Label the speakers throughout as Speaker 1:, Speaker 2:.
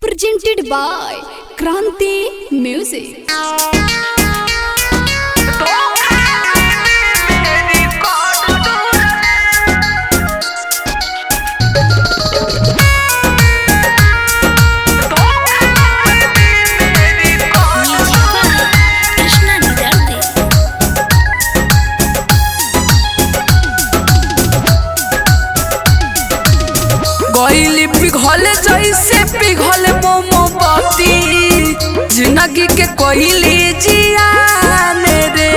Speaker 1: presented by Kranti Music.
Speaker 2: गईली पिघल जैसे पिघल मोमबत्ती जिंदगी के कोयली जियान रे।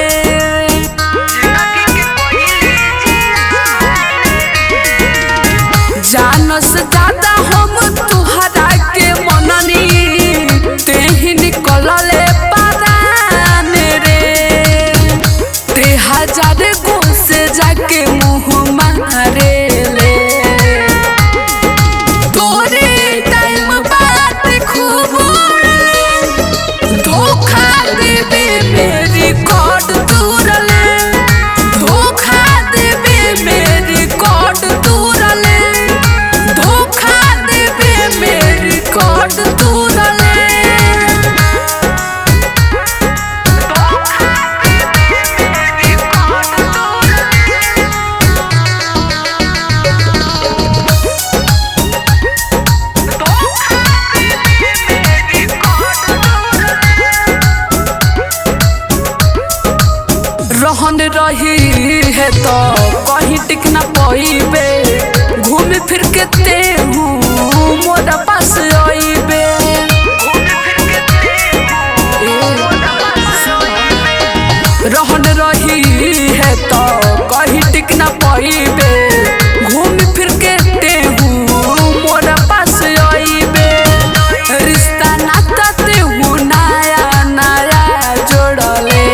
Speaker 2: जान से ज्यादा हम तुहरा के मननी तेही निकलले परान रे। ते हजार गो से जाके मुँह मारे ले रहन रही है तो कहीं टिक न पाइबे घूम फिर के तेहू मोरा पास आइबे। रहन रही है तो कहीं टिक न पाइबे घूम फिर के तेहू मोरा पास आइबे। रिश्ता नाता तेहू नया नया जोड़ले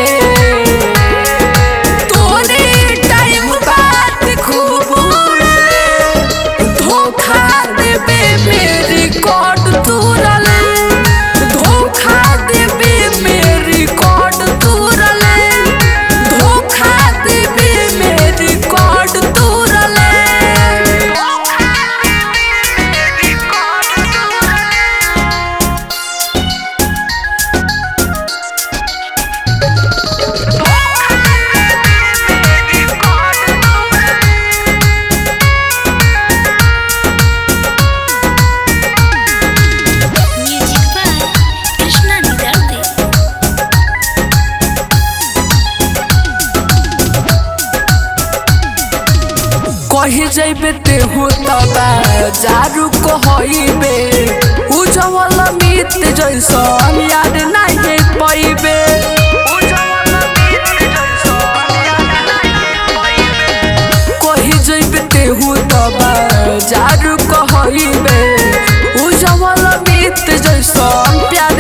Speaker 2: कही जैबे तेहू तबा जारू कहबे उजवल मित जैसन याद नहीं पैबे। कही जैबे तेहू तबा जारू कहबे उजवल मित जैसन प्यार